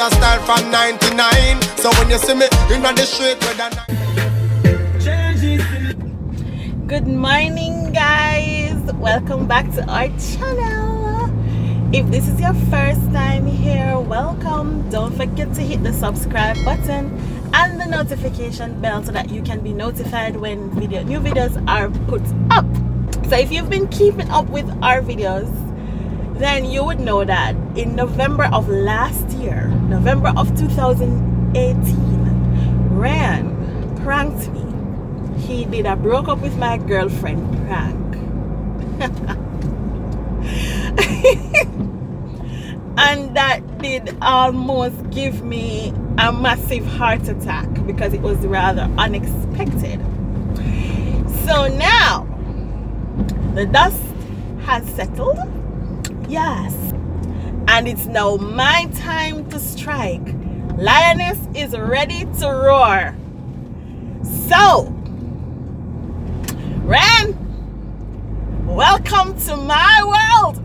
a style from 99. So when you see me in the street with a Good morning, guys. Welcome back to our channel. If this is your first time here, welcome. Don't forget to hit the subscribe button and the notification bell so that you can be notified when new videos are put up. So if you've been keeping up with our videos, then you would know that in November of last year, November of 2018, Rayan pranked me. He did a broke up with my girlfriend prank. And that did almost give me a massive heart attack because it was rather unexpected. So now the dust has settled. Yes, and it's now my time to strike. Lioness is ready to roar. So Ren, welcome to my world.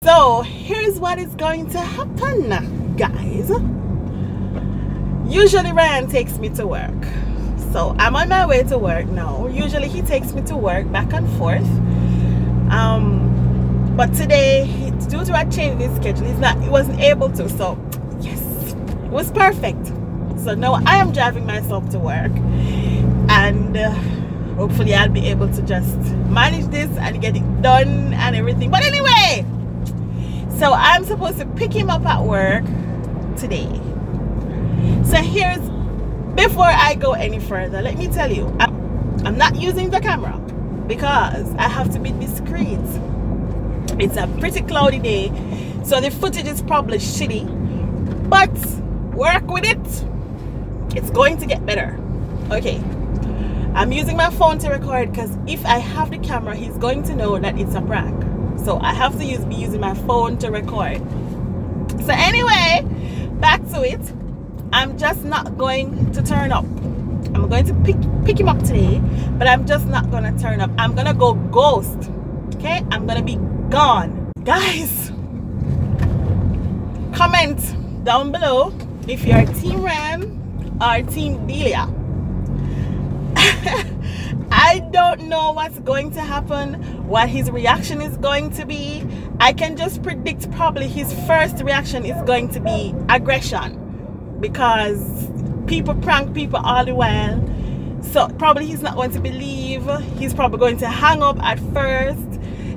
So here's what is going to happen, guys. Usually Ryan takes me to work, so I'm on my way to work now. Usually he takes me to work back and forth, but today, due to a change in his schedule, he wasn't able to. So yes, it was perfect. So now I am driving myself to work, and hopefully I'll be able to just manage this and get it done and everything. But anyway, so I'm supposed to pick him up at work today. So before I go any further, let me tell you, I'm not using the camera because I have to be discreet. It's a pretty cloudy day, so the footage is probably shitty, but work with it. It's going to get better. Okay, I'm using my phone to record because if I have the camera, he's going to know that it's a prank. So I have to be using my phone to record. So anyway, back to it. I'm just not going to turn up. I'm going to pick him up today, but I'm just not going to turn up. I'm going to go ghost. Okay, I'm going to be gone. Guys, comment down below if you're Team Ram or Team Dehlia. I don't know what's going to happen, what his reaction is going to be. I can just predict probably his first reaction is going to be aggression, because people prank people all the while. So probably he's not going to believe. He's probably going to hang up at first.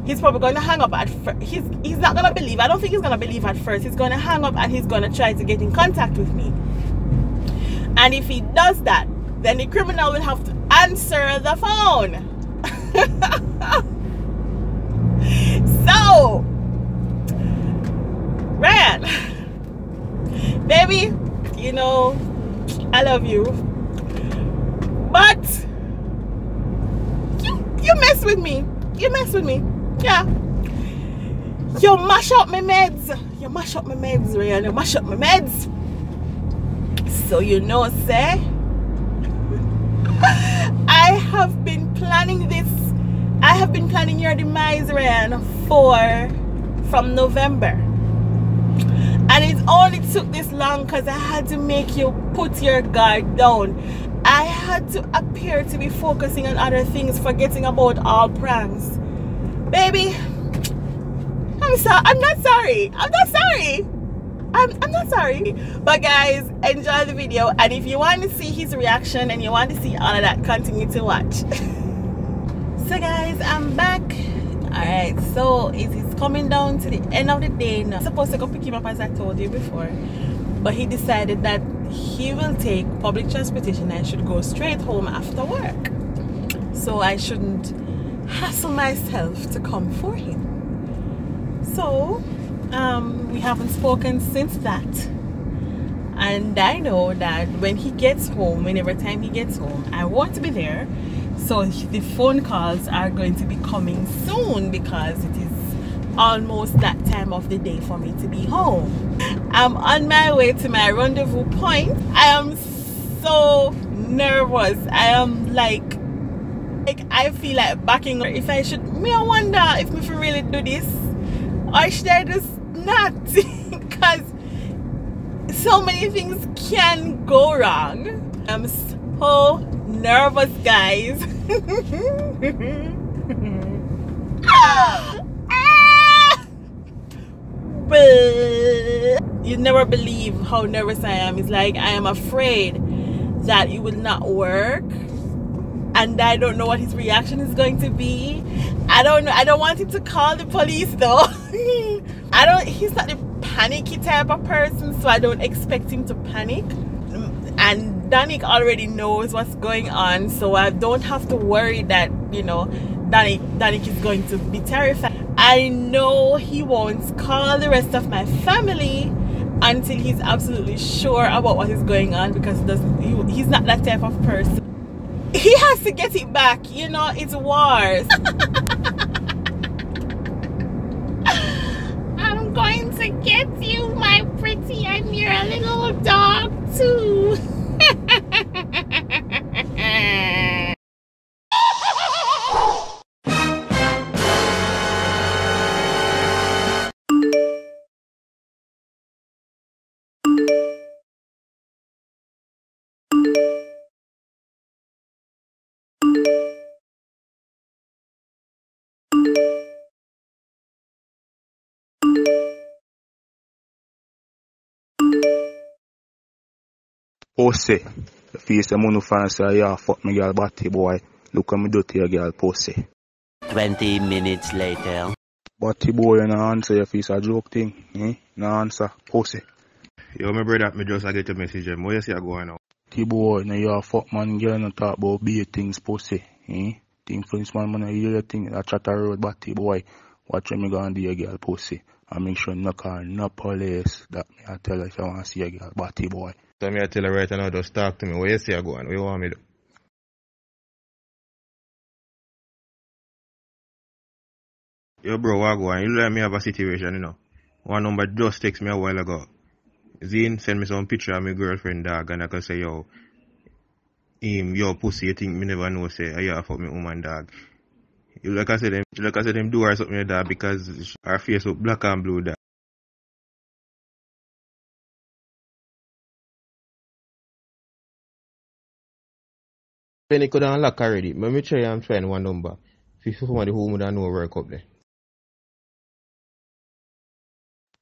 He's probably going to hang up at first. He's not going to believe. I don't think he's going to believe at first. He's going to hang up and he's going to try to get in contact with me. And if he does that, then the criminal will have to answer the phone. So, Rayan, baby, you know, I love you, but you mess with me. You mess with me. Yeah. You mash up my meds. You mash up my meds, Rayan. You mash up my meds. So you know, say, I have been planning this. I have been planning your demise, Rayan, from November. And it only took this long because I had to make you put your guard down. I had to appear to be focusing on other things, forgetting about all pranks. Baby, I'm sorry. I'm not sorry. I'm not sorry. I'm not sorry. But guys, enjoy the video. And if you want to see his reaction and you want to see all of that, continue to watch. So guys, I'm back. Alright, so it is coming down to the end of the day now. I'm supposed to go pick him up as I told you before, but he decided that he will take public transportation and should go straight home after work. So I shouldn't hassle myself to come for him. So we haven't spoken since that. And I know that when he gets home, whenever time he gets home, I won't be there. So the phone calls are going to be coming soon because it is almost that time of the day for me to be home. I'm on my way to my rendezvous point. I am so nervous. I am like I feel like backing up. If I should, I wonder if we really do this or should I just not? Because so many things can go wrong. I'm so nervous, guys. You never believe how nervous I am. It's like I am afraid that it will not work, and I don't know what his reaction is going to be. I don't know. I don't want him to call the police though. He's not the panicky type of person, so I don't expect him to panic. And Danik already knows what's going on, so I don't have to worry that, you know, Danik is going to be terrified. I know he won't call the rest of my family until he's absolutely sure about what is going on, because he's not that type of person. He has to get it back, you know, it's wars. I'm going to get you, my pretty, and you're a little dog too. Pussy. The face of money fan say, yeah, fuck me girl body boy. Look at me dirty girl pussy. 20 minutes later. Body boy, you no answer, your face a joke thing. No answer. Pussy. Yo, my brother, me just get a message. What you see going on? T-boy, now you a fuck man girl no talk about big things pussy. Think for this man I hear your thing, that chat a road body boy. Watch when me go and do your girl pussy. And make sure no call no police. That me I tell her if you want to see a girl body boy. So me I tell her right now, just talk to me. What you see going? What you want me to do? Yo bro, what going? You let me have a situation, you know. One number just text me a while ago. Zane send me some picture of my girlfriend dog, and I can say, yo, your pussy, you think me never know, say, yeah, fuck me woman dog. You like I said them do her something like that because her face up black and blue dog. Penny could unlock already. But me try and find one number. If somebody who would know work up there.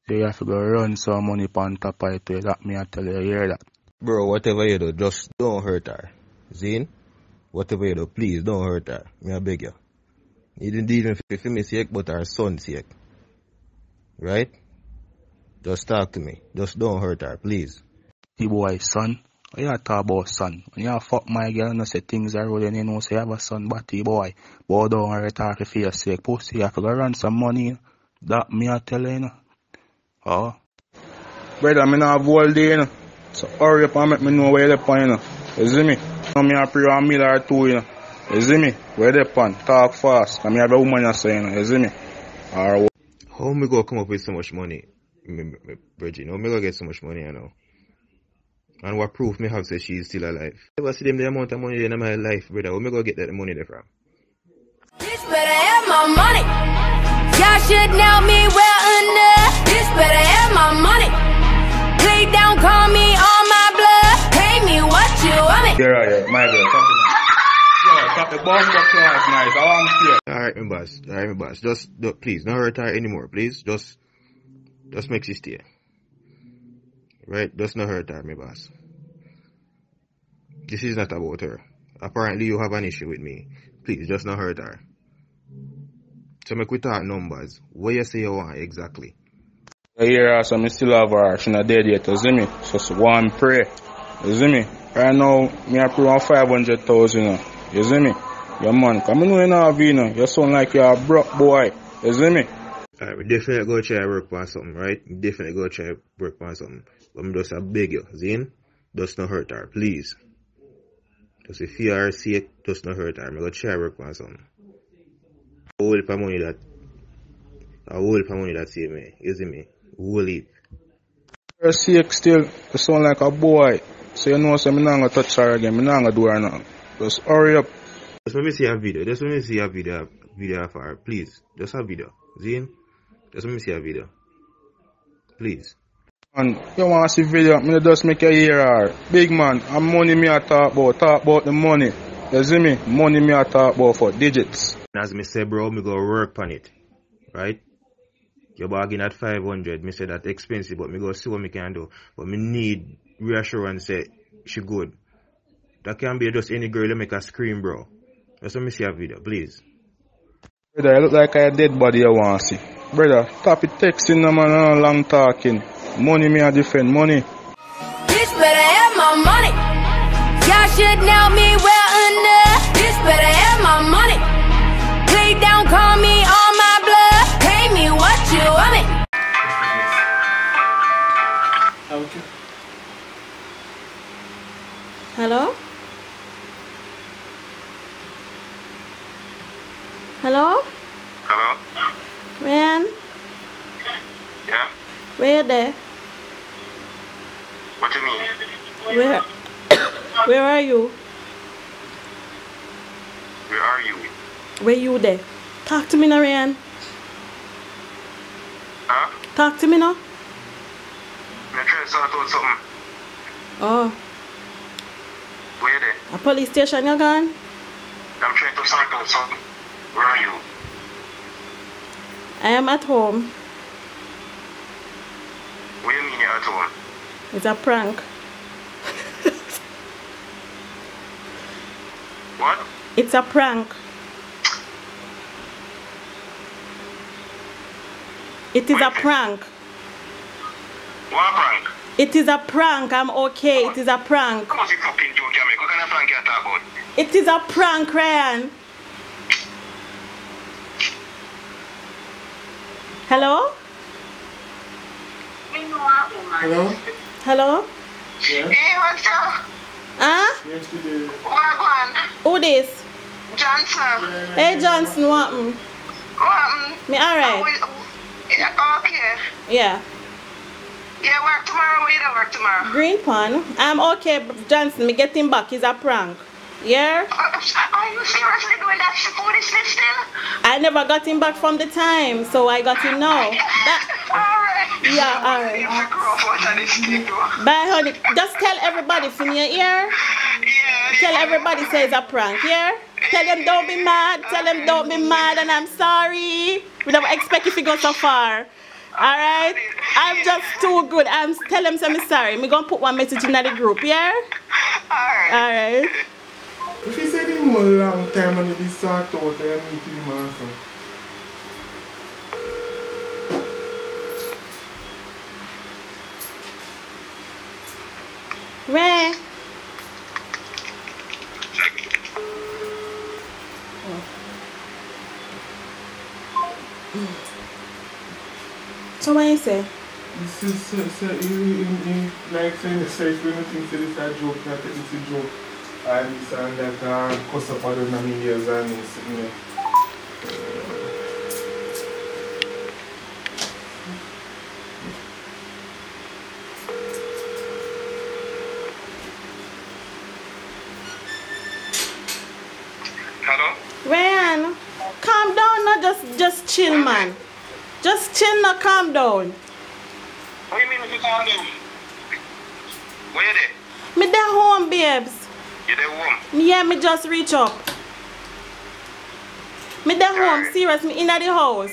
So you have to go run some money on top of it. That me I tell you, hear that. Bro, whatever you do, just don't hurt her. Zane, whatever you do, please don't hurt her. Me I beg you. You didn't even for me sake, but her son's sake. Right? Just talk to me. Just don't hurt her, please. T-boy, son. When you talk about son, when you fuck my girl, you say things are rolling, you know, say you have a son, but T-boy, but don't hurt her for your sake. Pussy, you have to go run some money. That me I tell you, Oh. Brother, me not have all day, you know. So hurry up and make me know where you're on, you know. You see me? Now me a pray a meal or two, you know. You see me? Where they on? Talk fast. And me have a woman you say, you know. You see me? Or how me go come up with so much money, Bridget? How me go get so much money, you know? And what proof me have say she's still alive? Never see them the amount of money in my life, brother. How me go get that money there from? Bitch better have my money. Y'all should know me well enough. Bitch better have my money. Please don't call me on my blood. Pay me what you want me. yeah, my girl, talk to me. Yeah, talk the bomb class nice. I want to hear. Alright, my boss. Just, please, don't hurt her anymore, please. Just make she stay. Right? Just not hurt her, my boss. This is not about her. Apparently you have an issue with me. Please, just not hurt her. So make we talk numbers. What you say you want exactly? You hear her, so me still have her. She not dead yet, you see me? So one pray. You see me? Right now, me I pray on 500,000, you know. You see me? Yeah, man, come on, you know, you know. You sound like you're a broke boy. You see me? Alright, we definitely go try work on something, right? We definitely go try work on something. But I'm just beg you, Zane, just not hurt her, please. Just if you are sick, just not hurt her. I'm going to try work on something. I will for money that save me, you see me? Whole heap. You're sick still, you sound like a boy. So you know, so I'm not going to touch her again. I'm not going to do her now. Just hurry up. Just let me see a video. Just let me see a video of her, please. Just a video. Zane, just let me see a video. Please. And you want to see video, me just make a hear her. Big man, and money me a talk about the money. You see me? Money me a talk about for digits. As me say, bro, me go work on it. Right? You bargain at 500, me say that expensive, but me go see what me can do. But me need reassurance say she good. That can be just any girl that make her scream, bro. Just let me see a video, please. Brother, you look like a dead body you want to see. Brother, stop it texting no man, long talking. Money me a different money. Bitch better have my money. Y'all should know me well enough. Bitch better have my money. Please don't call me on my blood. Pay me what you want me. Okay. Hello? Hello? Hello? Man? Yeah? Where you there? What do you mean? Where are you? Where are you? Where you there? Talk to me now, Rayan. Huh? Talk to me now. I'm trying to sort out something. Oh, Where there? a police station you gone? I'm trying to sort out something. Where are you? I am at home. What do you mean you're at home? It's a prank. What? It's a prank. It is a prank. What prank? It is a prank. I'm okay. It is a prank. Come on, you fucking joke, you make. What kind of prank you talk about? It is a prank, Rayan. Hello? Hello? Hello? Yeah? Hey, what's up? Huh? Yes, we do. What one? Who this? Johnson. Hey, Johnson, what? What? Me alright? Yeah, okay. Yeah. Yeah, work tomorrow. Where you don't work tomorrow? Green Pan. I'm okay, Johnson. Me get him back. It's a prank. Yeah? Are you seriously doing that foolishness still? I never got him back from the time, so I got him now. Alright. Yeah, alright. Bye, honey. Just tell everybody from your ear. Yeah. Tell everybody say it's a prank, yeah? Tell them don't be mad. Tell them don't be mad and I'm sorry. We never expect if you go so far. Alright? I'm just too good. Tell them I'm sorry. I'm gonna put one message in the group, yeah? Alright. If you said him a long time and he sort out, I meet him also. Ray. So what you say? This is, like saying the safe when you think this is a joke, not that it's a joke. And this and that, cost up other than years and it's, you know. Hello? Rayan, calm down, no, just chill, man. Just chill, no, calm down. What do you mean if you calm down? Where you there? Me there home, babes. You there home? Yeah, me just reach up. Me there home, serious, me in the house.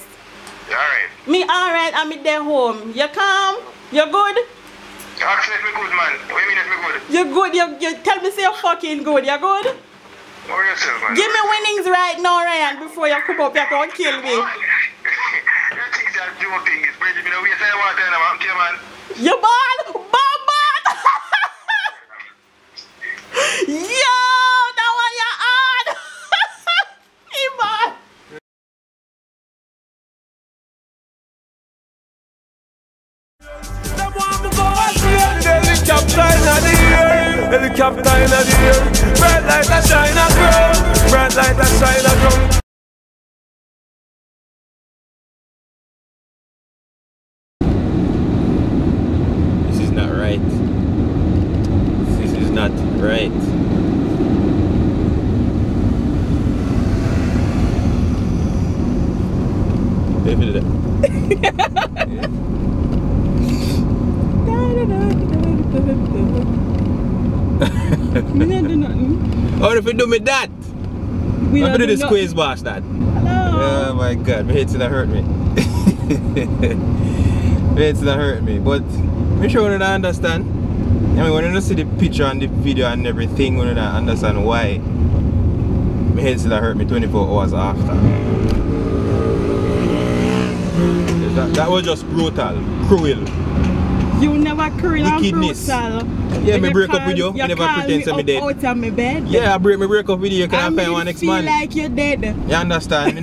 You alright? Me alright, and me there home. You calm? You good? You asking if me good, man. What do you mean if me good? You good? You tell me say you're fucking good. You good? What yourself, man? Give me winnings right now, Rayan, before you come up. You can't kill me. You think that joking is pretty, you know, we say what then I'm here, man. You bad? Bad. Yo, that one you on. He bad. Helicopter in the air, bright like a China girl, bright like a China girl. This is not right. This is not right. Definitely. We don't do nothing. Or if you do me that? We I'm don't do the nothing. squeeze boss that. Hello. Oh my god, my head still hurt me. My head still hurt me. But I'm sure you don't understand. I mean, when you see the picture and the video and everything, you don't understand why my head still hurt me 24 hours after. That was just brutal, cruel. You never cruel and Wickedness. brutal. Yeah, When me you break up call- with you, you I never call pretend to me me dead. out of my bed. Yeah, I break up with you, can I find one next feel man? like you're dead. You understand? Me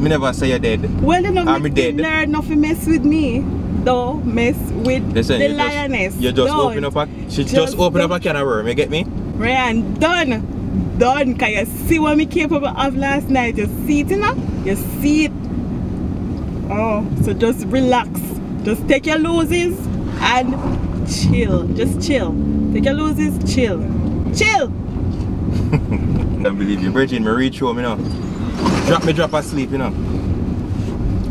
never say you're dead. Well, you know, I'm me dead. learn not to mess with me. Don't mess with Listen, the you lioness. You just Don't. open up a just open up a can of worm, you get me? Rayan, done. Can you see what me capable of last night? You see it, you know? You see it. Oh, so just relax. Just take your losses and chill. Just chill. Take your losses, chill. Chill! Don't believe you. Virgin, me reach home, you know. Drop asleep, you know.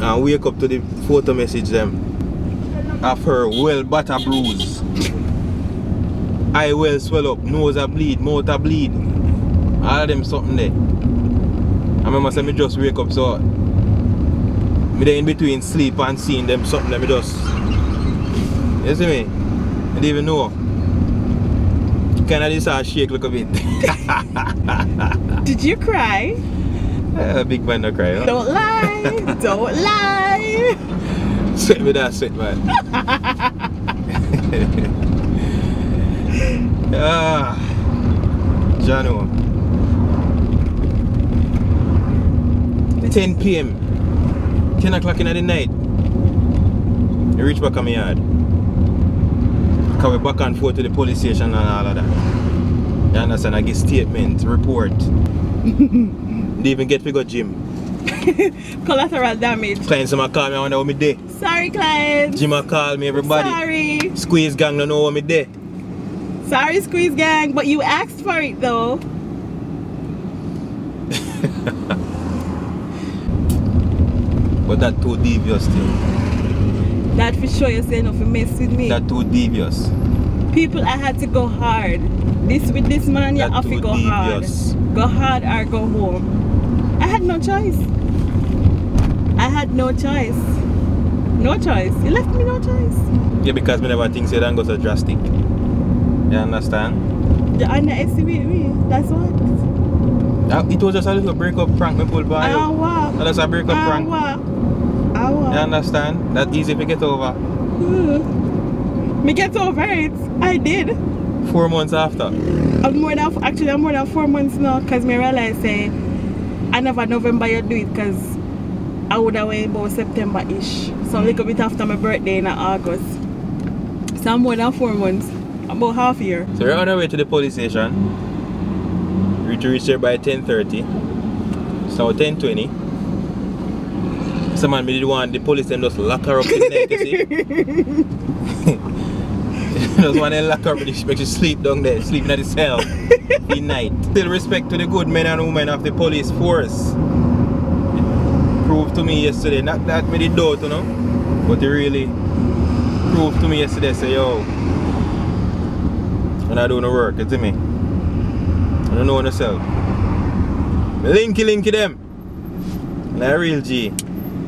And wake up to the photo message them. Of her well butter bruise. Eye well swell up, nose a bleed, mouth a bleed. All of them something there. I remember saying me just wake up, so me there in between sleep and seeing them something that me just, you see me? I didn't even know. Kinda just start shake a little bit. Did you cry? Big man no cry, huh? Don't lie. Don't lie. Sweat me that sweat, man. Jano. 10 p.m. 10 o'clock in the night. I reach back on my yard. Cause we back and forth to the police station and all of that. You understand? I give statement, report. Didn't even get to go gym. Collateral damage. Clients might call me, I wonder what me day. Sorry, clients. Jim might call me, everybody. Sorry. Squeeze gang don't know what me day. Sorry, Squeeze Gang, but you asked for it though. But that too devious thing. That for sure you say enough to mess with me. That too devious. People, I had to go hard. With this man, you That have to too go devious. hard. Go hard or go home. I had no choice. I had no choice. No choice. You left me no choice. Yeah, because me never think so don't go so drastic. You understand? You underestimate me. That's what. It was just a little break-up prank me pulled by you. What? That's a break-up prank. What? You understand? That easy to get over. Me get over it. I did. 4 months after. I'm more than 4 months now, because me realize say I never November you do it, because I would have went about September-ish. So a little bit after my birthday in August. So I'm more than 4 months. About half a year. So we're on our way to the police station. We reach there by 10:30. So 10:20. Someone did want the police and just lock her up in the night, you see. Just want to lock her up and make you sleep down there, sleep in the cell in night. Still respect to the good men and women of the police force. It proved to me yesterday, not that me did doubt, you know, but it really proved to me yesterday, say yo, when I do no work, you see me? I don't know myself. Linky them. And a real G.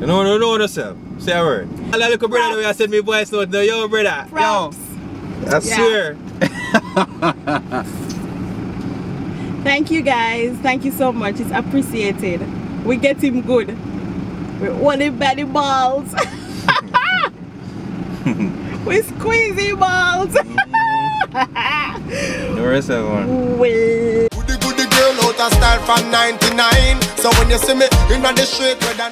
You know yourself. Say a word. I like a brother where I said me voice note. No, yo brother. Props. Yo. I swear. Thank you guys. Thank you so much. It's appreciated. We get him good. We hold him by the balls. We squeeze him balls. No rest of one. Goody girl out of style from 99. So when you see me in the street with a